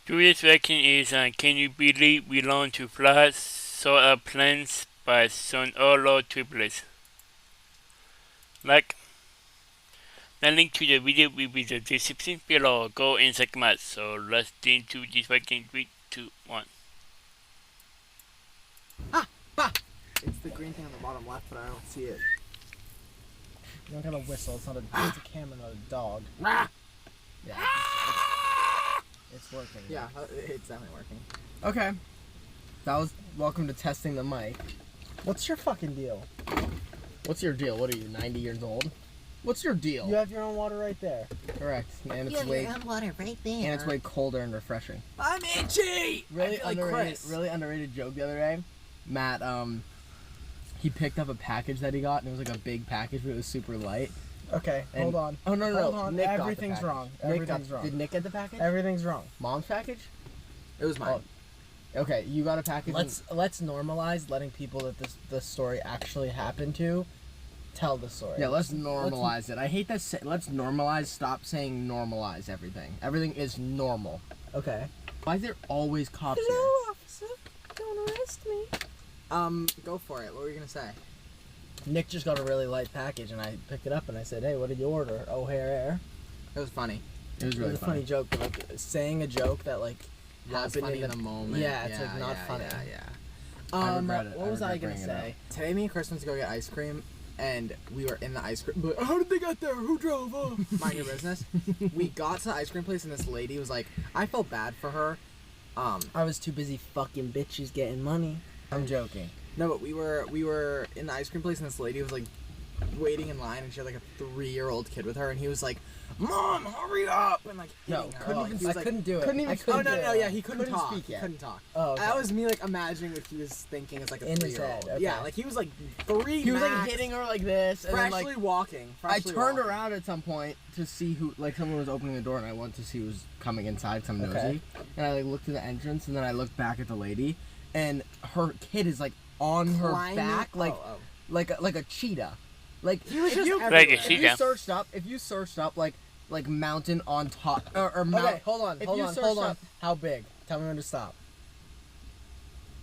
Today's question is, can you believe we learn to fly solar planes by son all triplets? Like, the link to the video will be the description below. Go and check them out. So let's get into this question. 3, 2, 1. Ah! Ah! It's the green thing on the bottom left, but I don't see it. You don't gotta whistle. It's not a. It's a camera, not a dog. Ah! Yeah. It's working. Yeah, it's definitely working. Okay. That was welcome to testing the mic. What's your fucking deal? What's your deal? What are you, 90 years old? What's your deal? You have your own water right there. Correct. And You it's have way your own water right there. and it's way colder and refreshing. I'm itchy! Really I feel like underrated. Chris. Really underrated joke the other day. Matt, he picked up a package that he got, and it was like a big package, but it was super light. Okay, And- hold on. Oh no, Hold on. Nick got the Everything's package. wrong. Nick Everything's wrong. Did Nick get the package? Everything's wrong. Mom's package? It was mine. Okay, you got a package. Let's normalize letting people that the story actually happened to tell the story. Yeah, let's normalize it. I hate that. Let's normalize. Stop saying normalize everything. Everything is normal. Okay. Why is there always cops here? Hello, officer. Don't arrest me. Go for it. What were you gonna say? Nick just got a really light package, and I picked it up, and I said, "Hey, what did you order?" Oh, hair. It was funny. It was It really was a funny joke, but like saying a joke that like Was happened funny in the moment. Yeah, it's like not funny. Yeah. I regret it. What was I regret gonna bringing it say? Today, me and Chris went to go get ice cream, and we were in the ice cream. But how did they get there? Who drove? Oh, mind your business. We got to the ice cream place, and this lady was like, I felt bad for her. I was too busy fucking bitches getting money. I'm joking. No, but we were in the ice cream place, and this lady was like waiting in line, and she had like a 3-year-old kid with her, and he was like, "Mom, hurry up!" and like hitting her. couldn't even. He was, like, couldn't do it. couldn't even I speak. Oh couldn't no, do no, it. yeah, he couldn't talk. speak He yet. couldn't talk. Oh, okay. That was me like imagining what he was thinking as like a In his 3-year-old. head, okay. Yeah, like he was like 3. He was like max, hitting her like this, and then freshly like walking. I freshly turned walking. around at some point to see who, like someone was opening the door, and I went to see who was coming inside. 'Cause I'm nosy, Okay. and I like looked at the entrance, and then I looked back at the lady, and her kid is like on her Climbing- back, like oh. like a cheetah. Like He was if just you, everywhere. Like a if cheetah. you searched up like mountain on top or mount. Okay, hold on, if hold you on, searched hold on. up- How big? Tell me when to stop.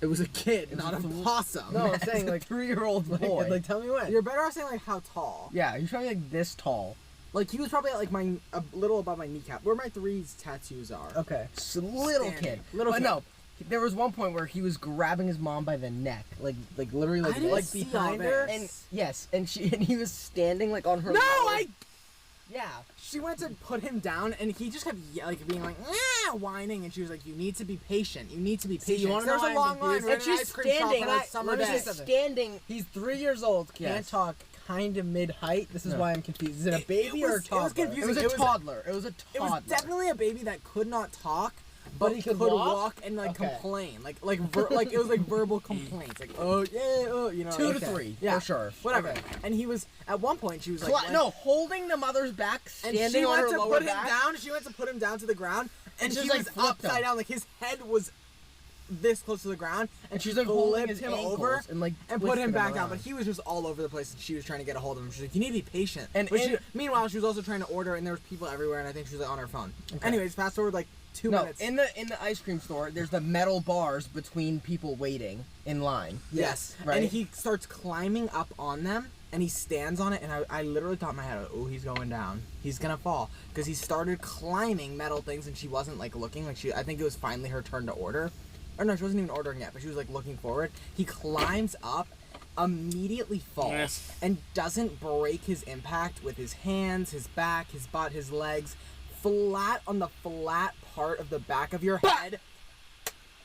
It was a kid, It was not a a- possum. No, I'm saying like 3-year-old boy. like tell me when. You're better off saying like how tall. Yeah, he's probably like this tall. Like he was probably like a little above my kneecap, where my 3 tattoos are. Okay. Just a little Standing. kid. Little but kid. no, there was one point where he was grabbing his mom by the neck, like literally like I didn't like see behind all her, this. and yes, and he was standing like on her. No, leg. Yeah. She went to put him down, and he just kept like being like whining, and she was like, "You need to be patient. You need to be patient." you wanna There's know a why long I'm line. confused? We're And in an she's ice cream shop standing. on a summer Let me day. say something. Standing. He's 3 years old. Can't Yes. talk. Kind of mid height. This is No. why I'm confused. Is it a baby or a was toddler? confusing. It was a It was- toddler. It was a It toddler. was definitely a baby that could not talk, but he could could walk? walk? and like Okay. complain, like it was like verbal complaints, like oh yeah, oh you know, 2 like, to 3 yeah, for sure. whatever. Okay. And he was at one point she was like, No, holding the mother's back, and standing she on went her to lower put him back. down. She went to put him down to the ground, and just, she like, was flipped upside him. down, like his head was this close to the ground, And she's like holding flipped his him ankles over and like and put twisted him back down. around. But he was just all over the place, and she was trying to get a hold of him. She's like, "You need to be patient." And- But and- meanwhile, she was also trying to order, and there was people everywhere, and I think she was like on her phone. Okay. Anyways, fast forward like 2 No, minutes. in the ice cream store, there's the metal bars between people waiting in line. Yes. Right? And he starts climbing up on them, and he stands on it, and I literally thought in my head, oh, he's going down. He's gonna fall. Because he started climbing metal things, and she wasn't, like, looking. Like, I think it was finally her turn to order. Or no, she wasn't even ordering yet, but she was, like, looking forward. He climbs up, immediately falls, Yes. and doesn't break his impact with his hands, his back, his butt, his legs. Flat on the flat part of the back of your head.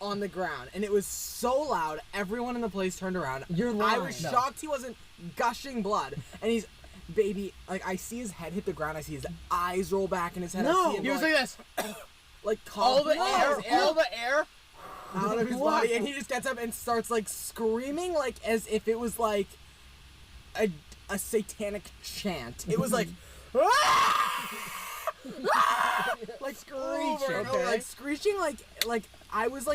On the ground, and it was so loud. Everyone in the place turned around. You're I lying. was No. shocked he wasn't gushing blood. And he's, baby, like I see his head hit the ground. I see his eyes roll back in his head. I No. see him He was like, like this, like all the coughing air, his air all the air. out of his What? body, and he just gets up and starts like screaming, like as if it was like a satanic chant. It was like. Like Screeching, no, okay. like screeching, like I was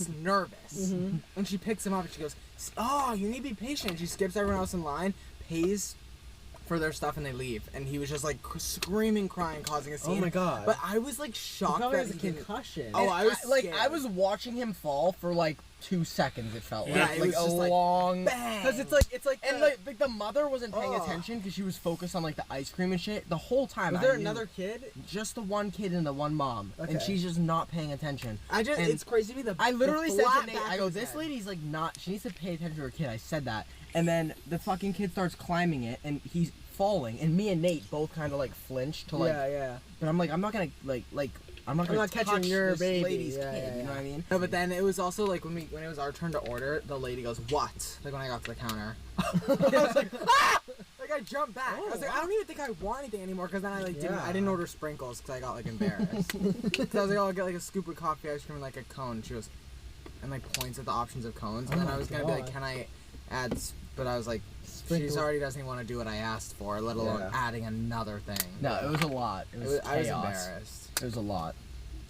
nervous. And she picks him up and she goes, "Oh, you need to be patient." She skips everyone else in line, pays for their stuff and they leave. And he was just like screaming, crying, causing a scene. Oh my god. But I was like shocked Probably that has a he didn't. concussion. Oh, I was like scared. I was watching him fall for like 2 seconds. It felt Yeah, like it was a just like, long. bang. Because it's like and like the mother wasn't paying attention because she was focused on like the ice cream and shit the whole time. Was I there knew another kid? just the one kid and the one mom, and Okay. she's just not paying attention. And And it's crazy to me. I literally the said flat to Nate, back I go, of his this head. lady's like not. She needs to pay attention to her kid. I said that, and then the fucking kid starts climbing it, and he's falling, and me and Nate both kind of like flinched to like. yeah. But I'm like, I'm not gonna I'm not I'm gonna not catching touch your this baby. lady's Yeah, kid. yeah, You know yeah. what I mean? No, but then it was also like when it was our turn to order, the lady goes, "What?" Like when I got to the counter, I was like, "Ah!" Like I jumped back. I was like, I don't even think I want anything anymore because then I like Yeah. I didn't order sprinkles because I got like embarrassed. Because I was like, oh, I'll get like a scoop of coffee ice cream and like a cone. She goes and like points at the options of cones, and Oh then I my was gonna be like, God. can I add? But I was like, Sprinkles. she's already doesn't even want to do what I asked for, let alone Yeah. adding another thing. No, it was a lot. It was I was chaos. embarrassed. It was a lot.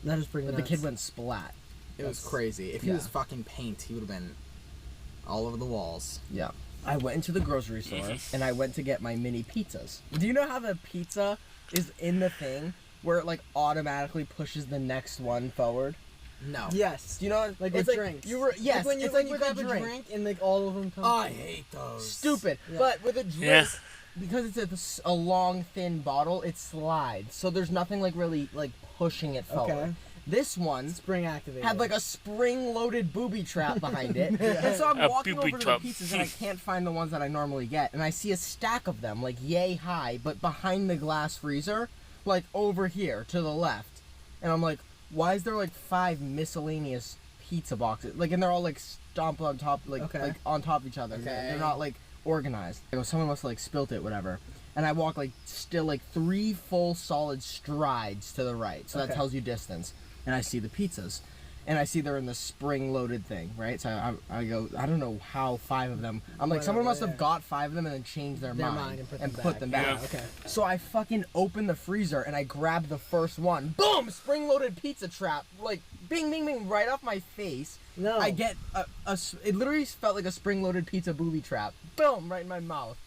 That is pretty But nuts. the kid went splat. It was That's- crazy. If he yeah. was fucking paint, he would have been all over the walls. Yeah. I went into the grocery store and I went to get my mini pizzas. Do you know how the pizza is in the thing where it like automatically pushes the next one forward? No. Yes. Do you know? Like it's with drinks. You were yes. Like when you, it's when like you with grab a drink. and like all of them come. Oh, I hate those. Stupid. Yeah. But with a drink, Yeah. because it's a long thin bottle, it slides. So there's nothing like really like pushing it forward. Okay. This one Spring activated. had like a spring-loaded booby trap behind it. And so I'm A walking booby over to trap. the pizzas and I can't find the ones that I normally get. And I see a stack of them, like yay high, but behind the glass freezer, like over here to the left. And I'm like, why is there like 5 miscellaneous pizza boxes? Like, and they're all like stomped on top, like Okay. like on top of each other. Okay. They're not like organized. I go, someone must have like spilt it, whatever. And I walk like still like 3 full solid strides to the right. So that Okay. tells you distance. And I see the pizzas. And I see they're in the spring-loaded thing, right? So I go, I don't know how 5 of them. I'm like, Went someone over must have there. got 5 of them and then changed their mind and put them back. Yeah. Okay. So I fucking open the freezer and I grab the first one. Boom! Spring-loaded pizza trap. Like, bing, bing, bing, right off my face. No. I get it literally felt like a spring-loaded pizza booby trap. Boom! Right in my mouth.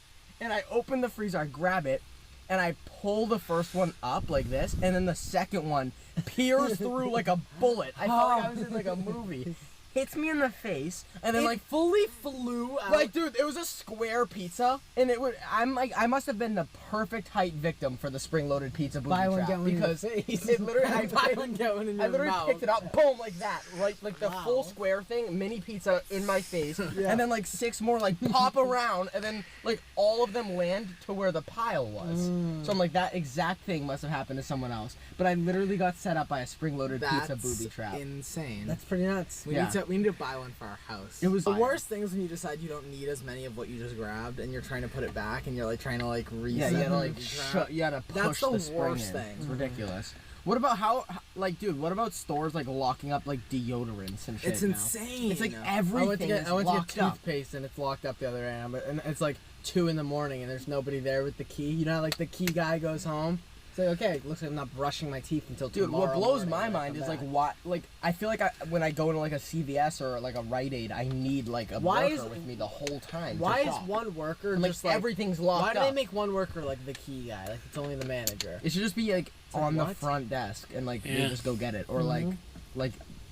And I open the freezer, I grab it, and I pull the first one up like this, and then the second one peers through like a bullet. I felt like I was in like a movie. Hits me in the face, and then like fully flew out. like, dude, it was a square pizza, and it would. I'm like, I must have been the perfect height victim for the spring-loaded pizza booby Buy one, trap get one in your because face. it literally. I Buy one, get one in I your literally mouth. picked it up, boom, like that, right, like the Wow. full square thing, mini pizza in my face, Yeah. and then like 6 more like pop around, and then like all of them land to where the pile was. So I'm like, that exact thing must have happened to someone else, but I literally got set up by a spring-loaded That's pizza booby trap. insane. That's pretty nuts. we Yeah. need to buy one for our house. It was the fire. worst thing is when you decide you don't need as many of what you just grabbed, and you're trying to put it back, and you're like trying to like reset. Yeah, you gotta the like trap. you gotta push That's the spring worst in. thing. It's ridiculous. What about how like, dude? What about stores like locking up like deodorants and shit? It's now? insane. It's like I everything went to get is I went to locked get up. toothpaste and it's locked up the other end. And it's like 2 in the morning and there's nobody there with the key. You know, how, like the key guy goes home. It's like, okay, looks like I'm not brushing my teeth until Dude, tomorrow. what blows morning my when I mind come is like back. what like I feel like when I go into like a CVS or like a Rite Aid, I need like a Why worker is- with me the whole time. Why to is shop. one worker And, like just like everything's why locked do up? they make one worker like the key guy? Like it's only the manager. It should just be like like, on the what? front desk and like they Yeah. just go get it or like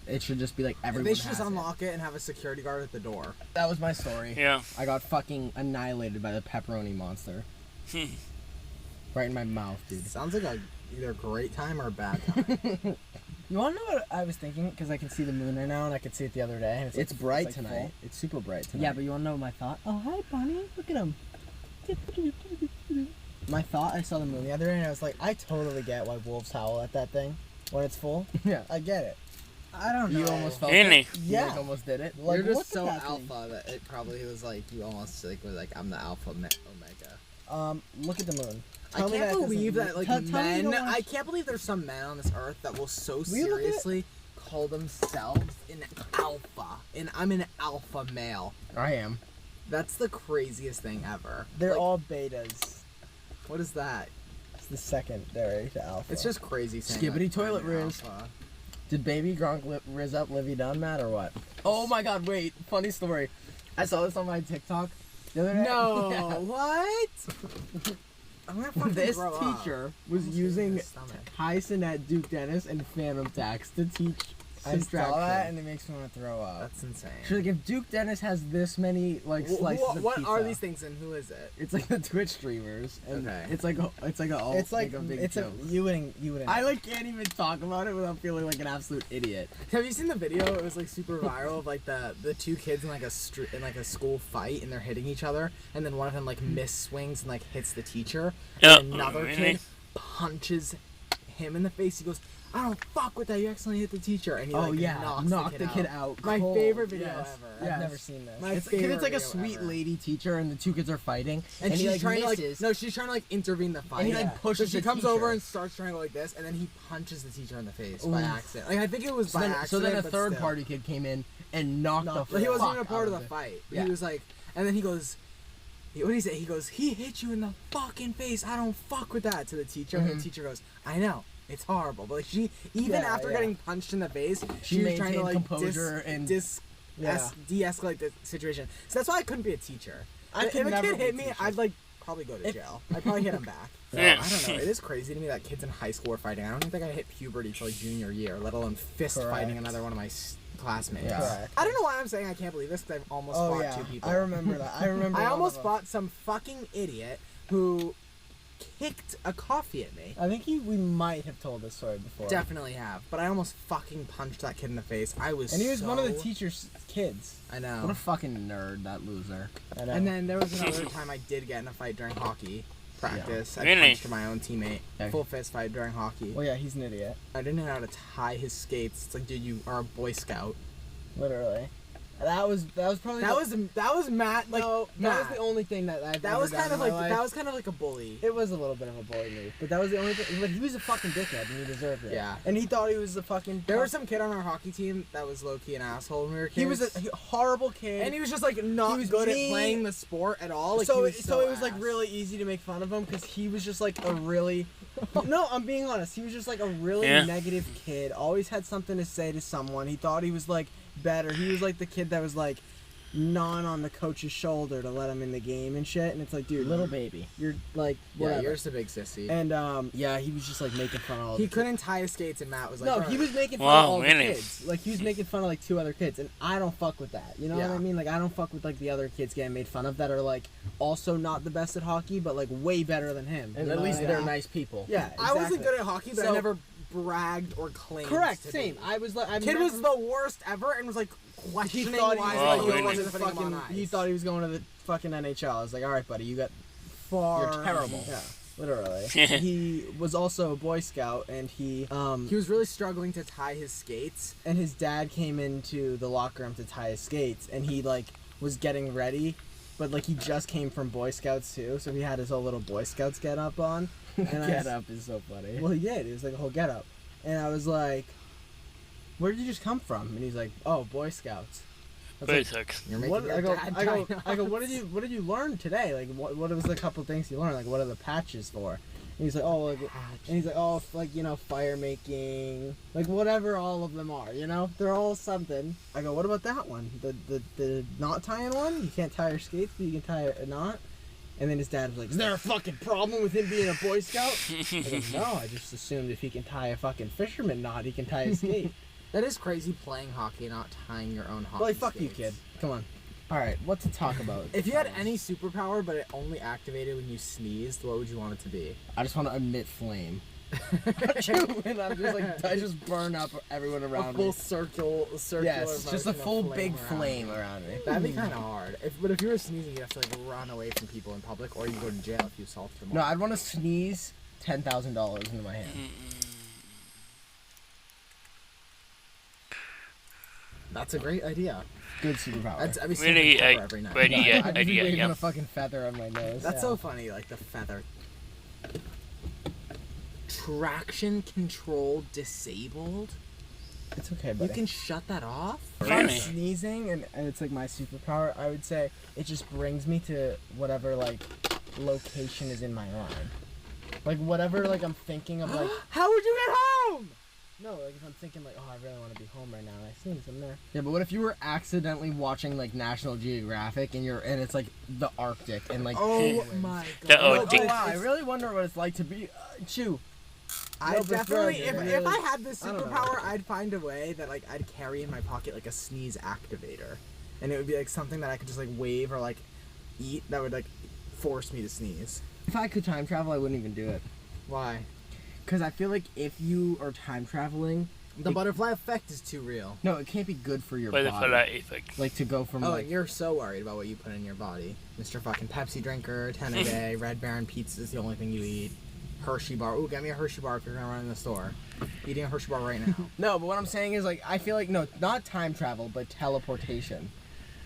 it should just be like everyone. They should has just it. unlock it and have a security guard at the door. That was my story. Yeah. I got fucking annihilated by the pepperoni monster. Right in my mouth, dude. Sounds like a either a great time or a bad time. You want to know what I was thinking? Because I can see the moon right now and I could see it the other day. And It's like- bright like, tonight. full. It's super bright tonight. Yeah, but you want to know my thought? Oh, hi, Bunny. Look at him. My thought, I saw the moon the other day and I was like, I totally get why wolves howl at that thing when it's full. yeah. I get it. I don't know. You almost felt Really? it. You, Yeah. like, almost did it. Like, You're just look at so that thing. alpha that it probably was like you almost like was like I'm the alpha omega. Look at the moon. I Tell me can't that doesn't- believe that like tell me you men. don't watch- I can't believe there's some men on this earth that will so Will you look at it? seriously call themselves an alpha, and I'm an alpha male. I am. That's the craziest thing ever. They're Like, all betas. What is that? It's the secondary to alpha. It's just crazy saying. Skibbity like, toilet I'm an riz. alpha. Did baby Gronk riz up Livy Dunn, Matt, or what? Oh my god, wait. Funny story. I saw this on my TikTok. The other day- No, Yeah. what? I'm gonna fucking This grow up. teacher was Almost hit me in using the stomach. Hysonet, Duke Dennis, and Phantom Tax to teach I subtraction. saw that and it makes me want to throw up. That's insane. She's like, if Duke Dennis has this many like slices of what pizza, are these things and who is it? It's like the Twitch streamers, and Okay. it's like a It's like a big it's joke. a you wouldn't. I like can't even talk about it without feeling like an absolute idiot. Have you seen the video? It was like super viral of like the two kids in like a school fight and they're hitting each other, and then one of them like miss swings and like hits the teacher, Yeah, and another really? kid punches him in the face. He goes, "I don't fuck with that. You accidentally hit the teacher," and he like knocks the kid out. My cold. favorite video Yes. ever. Yes. I've never seen this. My It's favorite like a video sweet ever. lady teacher, and the two kids are fighting, And he she's like trying misses. to like she's trying to like intervene the fight. And he like So pushes she the comes teacher. over and starts trying to go like this, and then he punches the teacher in the face by Oof. accident. Like I think it was So by then, accident. a but third still. party kid came in and knocked the But he wasn't even a fuck part out of the fight. Yeah. He was like, and then he goes, what did he say? He goes, "He hit you in the fucking face. I don't fuck with that," to the teacher. And the teacher goes, "I know. It's horrible." But like she, even Yeah, after yeah. getting punched in the face, She was trying to maintained like composure and- Yeah. de-escalate the situation. So that's why I couldn't be a teacher. I If could a never kid be a hit me, teacher. I'd like probably go to jail. I'd probably hit him back. So, Yeah. I don't know. It is crazy to me that kids in high school are fighting. I don't even think I hit puberty till like junior year, let alone fist fighting Correct. another one of my classmates. Yeah. Correct. I don't know why I'm saying I can't believe this because I've almost Oh fought yeah, two people. I remember that. I remember. I one almost of them. fought some fucking idiot who kicked a coffee at me. I think we might have told this story before. Definitely have, but I almost fucking punched that kid in the face. I was And he was one of the so- teacher's kids. I What know. a fucking nerd, that loser. I know. And then there was another time I did get in a fight during hockey practice. I Really? punched my own teammate. Okay. Full fist fight during hockey. well, yeah, he's an idiot. I didn't know how to tie his skates. It's like, dude, you are a Boy Scout. Literally. That was probably That was Matt. Like no, that Matt. was the only thing that I've That ever was done kind of in my like life. that was kind of like a bully. It was a little bit of a bully move, but that was the only thing. But he was a fucking dickhead, and he deserved it. Yeah. And he thought he was the fucking. There was some kid on our hockey team that was low key an asshole when we were kids. He was a horrible kid. and he was just like not He was good mean. at playing the sport at all. Like, so he was it was like ass. really easy to make fun of him because he was just like a really. No, I'm being honest. He was just like a really Yeah. negative kid. Always had something to say to someone. He thought he was like better. He was like the kid that was like gnawing on the coach's shoulder to let him in the game and shit. And it's like, dude, Little baby. you're like Yeah, whatever. you're just a big sissy. And yeah, he was just like making fun of all. He the couldn't tie his skates, and Matt was like, No, "Bro." he was making fun Wow, of all really? the kids. Like he was making fun of like two other kids, and I don't fuck with that. You know what Yeah. I mean? Like I don't fuck with like the other kids getting made fun of that are like also not the best at hockey, but like way better than him. And You at know least what I they're mean? nice people. Yeah, I wasn't exactly. good at hockey, but I So- never bragged or claimed. Correct. to Same. be. I was like, I Kid was the worst ever, and was like He questioning thought he why was Oh, like, he really? going to wasn't the putting him on fucking. ice. He thought he was going to the fucking NHL. I was like, all right, buddy, you got far. You're terrible. Yeah, literally. He was also a Boy Scout, and he was really struggling to tie his skates. and his dad came into the locker room to tie his skates, and he like was getting ready, but like he just came from Boy Scouts too, so he had his whole little Boy Scouts get up on. And Get up is so funny. Well, he did. It was like a whole get up, and I was like, "Where did you just come from?" And he's like, "Oh, Boy Scouts." I was But like, it sucks. You're making what? your I go, dad I go, tie I go. knots. What did you learn today? Like, what was the couple things you learned? Like, what are the patches for? And he's like, oh, like, and he's like, oh, like fire making, like whatever all of them are, they're all something. I go, what about that one? The knot tying one? You can't tie your skates, but you can tie a knot. And then his dad was like, is there a fucking problem with him being a Boy Scout? I go, no, I just assumed if he can tie a fucking fisherman knot, he can tie a skate. That is crazy playing hockey and not tying your own hockey. Well, like, fuck you, skates. kid. Come on. All right, what to talk about? If you had any superpower, but it only activated when you sneezed, what would you want it to be? I just want to emit flame. And I'm just like, I just burn up everyone A around full me. circular Yes, just a motion of full big around flame you. around me. That'd be kind of hard. But if you were sneezing, you'd have to like run away from people in public, or you go to jail if you assault them. No, I'd want to sneeze $10,000 into my hand. That's a great idea. Good superpower. I'd be Really, sleeping every night. great idea. I'd just be waving yeah. a fucking feather on my nose. That's Yeah. so funny, like the feather. Traction control disabled? It's okay, You buddy. can shut that off? If I'm Really? sneezing and it's like my superpower, I would say it just brings me to whatever like location is in my mind. Like whatever like I'm thinking of like How would you get home? No, like if I'm thinking like, oh, I really want to be home right now, and I sneeze, I'm there. Yeah, but what if you were accidentally watching like National Geographic and it's like the Arctic and like Oh my god. The You're like, Arctic. oh wow, I really wonder what it's like to be chew. I No, but definitely, Fred, if I had this I don't know. superpower, I'd find a way that like I'd carry in my pocket like a sneeze activator, and it would be like something that I could just like wave or like eat that would like force me to sneeze. If I could time travel, I wouldn't even do it. Why? Because I feel like if you are time traveling, The butterfly effect is too real. no, it can't be good for your Butterfly body. effect. Like to go from Oh, like you're so worried about what you put in your body, Mr. Fucking Pepsi drinker, 10 a day, Red Baron pizza is the only thing you eat. Hershey bar. Ooh, get me a Hershey bar if you're gonna run in the store. Eating a Hershey bar right now. no. But what I'm saying is like I feel like no, not time travel, but teleportation.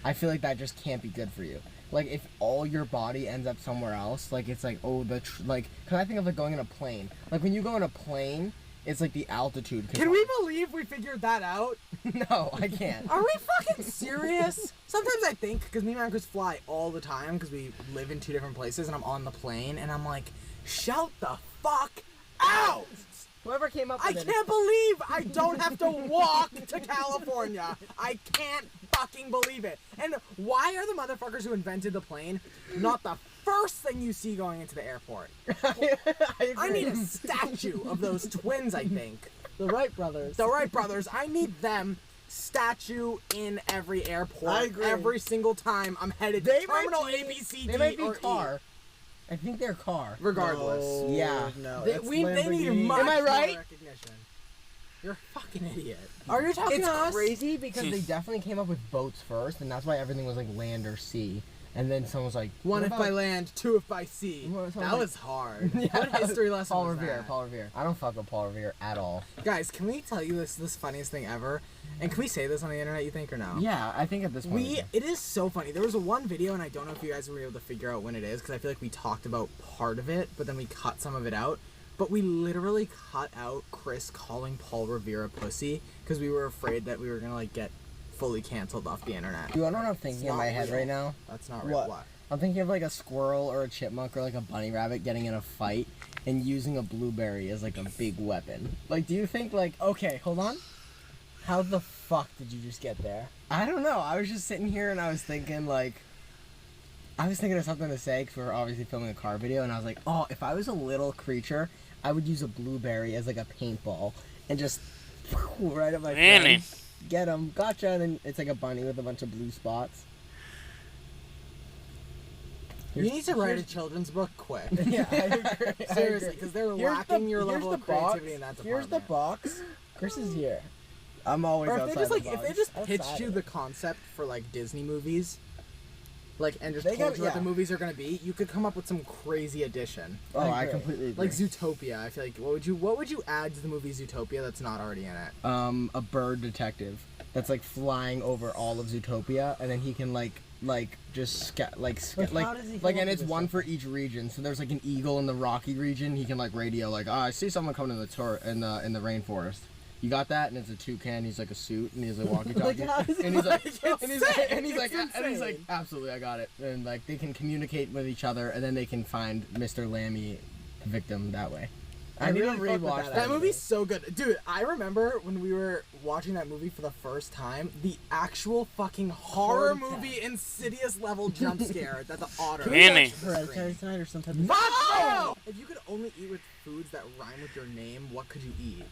I feel like that just can't be good for you. Like if all your body ends up somewhere else, like it's like because I think of like going in a plane. Like when you go in a plane, it's like the altitude. Can we believe we figured that out? No, I can't. Are we fucking serious? Sometimes I think, because me and my Chris fly all the time, because we live in 2 different places, and I'm on the plane, and I'm like, shout the fuck out! Whoever came up I with it. can't believe I don't have to walk to California. I can't fucking believe it. And why are the motherfuckers who invented the plane not the first thing you see going into the airport? I need a statue of those twins, I think. The Wright brothers. The Wright brothers, I need them statue in every airport. I agree. Every single time I'm headed They to might Terminal be- A, B, C, They D, might be or car. E. I think they're car. Regardless. No, Yeah. No, They, that's they need Lamborghini. much Am I right? more recognition. You're a fucking idiot. Are you talking It's to us? crazy because they definitely came up with boats first, and that's why everything was like land or sea. And then someone was like, One what if about- by land, 2 if by sea. Well, it sounds That like- was hard. Yeah, What history lesson Paul was Revere. that? Paul Revere. I don't fuck with Paul Revere at all. Guys, can we tell you this funniest thing ever? And can we say this on the internet, you think, or no? Yeah, I think at this point. It is so funny. There was one video, and I don't know if you guys were able to figure out when it is, because I feel like we talked about part of it, but then we cut some of it out. But we literally cut out Chris calling Paul Revere a pussy, because we were afraid that we were going to, like, get fully canceled off the internet. Dude, I don't know what I'm thinking in not my head real. right now. That's not real. What? I'm thinking of like a squirrel or a chipmunk or like a bunny rabbit getting in a fight and using a blueberry as like a big weapon. Like, do you think like, Okay, hold on. How the fuck did you just get there? I don't know. I was just sitting here and I was thinking like, I was thinking of something to say because we were obviously filming a car video and I was like, oh, if I was a little creature, I would use a blueberry as like a paintball and just right at my Really? friend, get him, gotcha, and then it's like a bunny with a bunch of blue spots. You need to write a children's book quick. Yeah, I agree. Seriously, because they're lacking your level of creativity in that department. Here's the box. Chris is here. I'm always Or if outside they just the like, if box. they just Outside pitched you it. the concept for like Disney movies, like, and just They told got- you what the yeah. movies are gonna be, you could come up with some crazy addition. Oh, I agree. completely agree. Like Zootopia. I feel like what would you add to the movie Zootopia that's not already in it? A bird detective that's like flying over all of Zootopia, and then he can like just Like, how does he come and up it's with one this for each region. So there's like an eagle in the Rocky region. He can like radio like, I see someone coming in the rainforest. You got that? And it's a toucan. He's like a suit, and he's like walkie-talkie. Like, how does he and he's like, It's and he's sick. like, It's insane. absolutely, I got it. And like they can communicate with each other, and then they can find Mr. Lammy victim that way. I need to really fuck with rewatch that That that. movie's so good. Dude, I remember when we were watching that movie for the first time, the actual fucking horror Heart attack. movie Insidious level jump scare that the otter. Really? Hereditary tonight or some type of. No! If you could only eat with foods that rhyme with your name, what could you eat?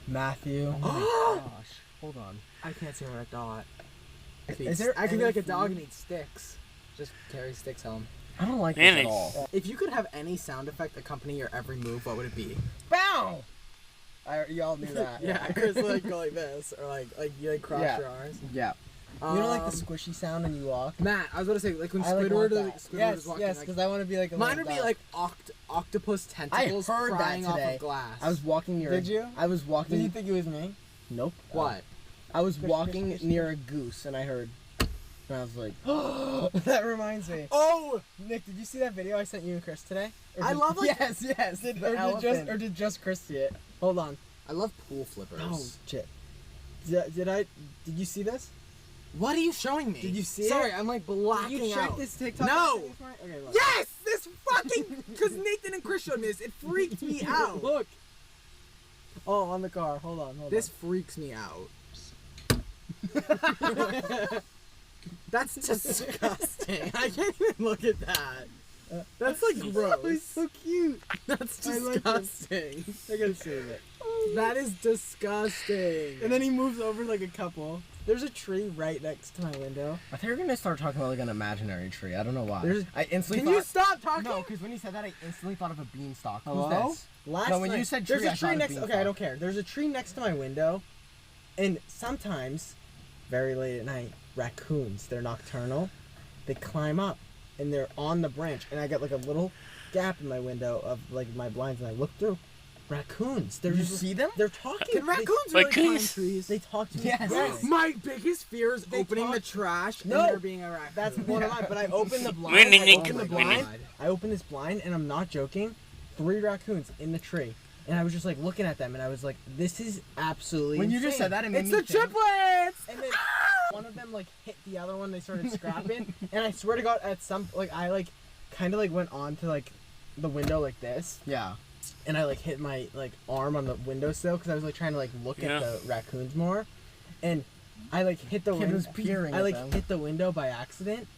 Matthew. Oh my gosh. Hold on. I can't say what I thought. Is there I could be any like a dog food- and eat sticks. Just carry sticks home. I don't like this Really? at all. If you could have any sound effect accompany your every move, what would it be? Bow! Y'all knew that. Yeah, Chris like go like this, or like you like cross Yeah. your arms. Yeah. You know, like the Um, squishy sound when you walk. Matt, I was about to say like when I like Squidward, want or, that. like, Squidward Yes, is walking. yes, like, because I want to be like a mine little would be dog. like octopus tentacles heard that flying off today. of glass. I was walking near. Did you? I was walking. Did you think it was me? Nope. what? I was Squish, walking squish, squish, near a goose and I heard. And I was like, That reminds me. Oh, Nick, did you see that video I sent you and Chris today? Or I did- love, like- Yes, yes. The or elephant. did just Chris see it? Hold on. I love pool flippers. Oh shit. Did you see this? What are you showing me? Did you see Sorry, it? I'm like Did blacking you check out. this TikTok? No! I sent you tonight? Okay, look. Yes, this fucking because Nathan and Chris showed me this. It freaked me out. Look. Oh, on the car. Hold on. This freaks me out. That's disgusting. I can't even look at that. That's like gross. He's so cute. That's I like him. disgusting. I gotta save it. That is disgusting. And then he moves over like a couple. There's a tree right next to my window. I think you're gonna start talking about like an imaginary tree. I don't know why. There's- I instantly Can you thought. stop talking? No, because when you said that, I instantly thought of a beanstalk. Hello? Who's this? Last No, when you night- said there's tree, a I tree thought of next. Okay, beanstalk. I don't care. There's a tree next to my window, and sometimes, very late at night, raccoons. They're nocturnal. They climb up, and they're on the branch, and I got like a little gap in my window of like my blinds, and I look through. Raccoons. They're You just see them? They're talking. Can raccoons Like really climb trees? trees? They talk to me. Yes. My biggest fear is They opening talk- the trash No. and there being a raccoon. That's one of mine. But I open the blind. Winning, I Nick. open the Oh my blind. God. I open this blind, and I'm not joking. 3 raccoons in the tree, and I was just like looking at them, and I was like, "This is absolutely." When you just insane. said that, it made It's me the think- triplets! And then one of them like hit the other one. They started scrapping, and I swear to God, at some I kind of went on to the window like this, Yeah. and I hit my arm on the windowsill because I was trying to look Yeah. at the raccoons more, and I hit the Kid window. was peering I at them. hit the window by accident,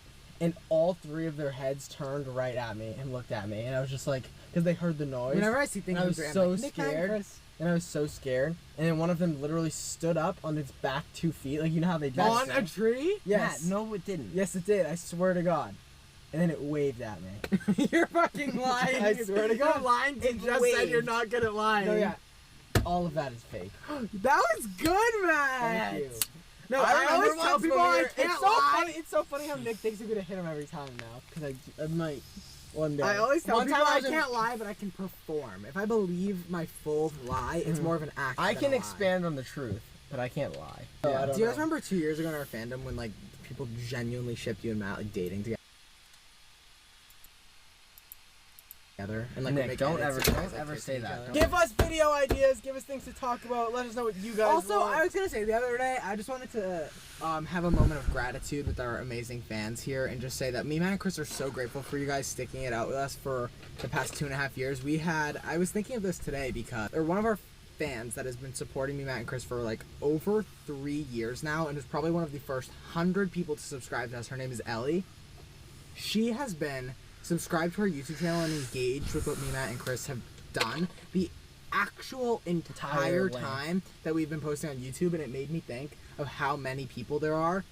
and all 3 of their heads turned right at me and looked at me, and I was just because they heard the noise. Whenever I see things I in was the I'm so like, "Nick, hi, scared." Chris." And I was so scared, and then one of them literally stood up on its back 2 feet, you know how they do. On that? a tree? Yes. Matt, no, it didn't. Yes, it did. I swear to God. And then it waved at me. You're fucking lying. I swear to God. You're lying to It just said waved. you're not good at lying. No, yeah. All of that is fake. That was good, Matt. Thank you. No, I I remember always tell once people when we I were- can't it's so lie. funny. It's so funny how Nick thinks I'm gonna hit him every time now, because I might one day. I always tell One people time I was in- can't lie, but I can perform. If I believe my full lie, it's more of an act. I than can a lie. expand on the truth, but I can't lie. Oh, I don't Do you guys know. remember 2 years ago in our fandom when people genuinely shipped you and Matt dating together? And would Nick, make don't edits ever- of guys, don't ever kissing say each that. other. Give us video ideas. Give us things to talk about. Let us know what you guys Also, want. I was gonna say the other day, I just wanted to have a moment of gratitude with our amazing fans here, and just say that me, Matt, and Chris are so grateful for you guys sticking it out with us for the past 2.5 years. I was thinking of this today because one of our fans that has been supporting me, Matt, and Chris for over 3 years now, and is probably one of the first 100 people to subscribe to us. Her name is Ellie. She has been subscribed to our YouTube channel and engaged with what me, Matt, and Chris have done the actual entire length. time that we've been posting on YouTube, and it made me think of how many people there are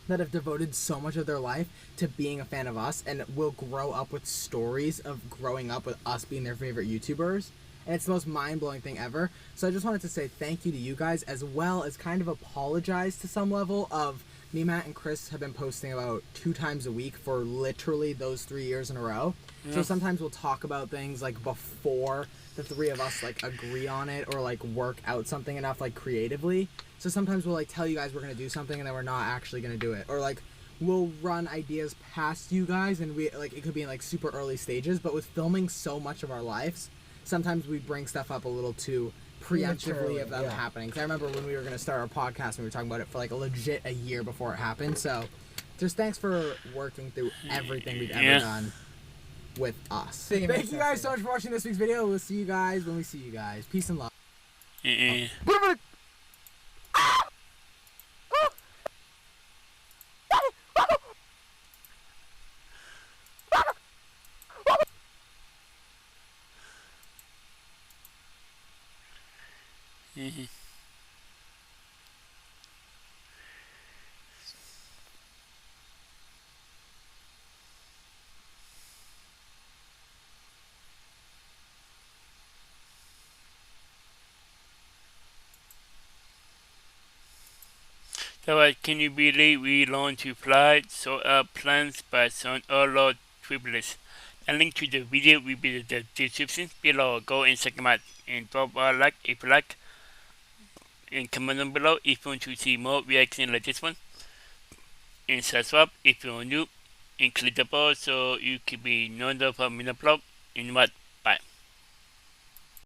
that have devoted so much of their life to being a fan of us and will grow up with stories of growing up with us being their favorite YouTubers. And it's the most mind-blowing thing ever. So I just wanted to say thank you to you guys, as well as kind of apologize to some level of me, Matt, and Chris have been posting about 2 times a week for literally those 3 years in a row. So sometimes we'll talk about things before the 3 of us agree on it or work out something enough creatively. So sometimes we'll tell you guys we're gonna do something and then we're not actually gonna do it, or we'll run ideas past you guys and we it could be in super early stages. But with filming so much of our lives, sometimes we bring stuff up a little too preemptively of them yeah. happening. Because I remember when we were gonna start our podcast and we were talking about it for legit a year before it happened. So just thanks for working through everything we've ever done with us. Thank Thank you guys so much for watching this week's video. We'll see you guys when we see you guys. Peace and love. Uh-uh. Mhm. So can you believe we learned to fly? So our plans by on all our triplets. A link to the video will be in the description below. Go and check them out and drop a like if you like. And comment down below if you want to see more reactions like this one. And subscribe if you're new. And click the bell so you can be notified when I upload. And what?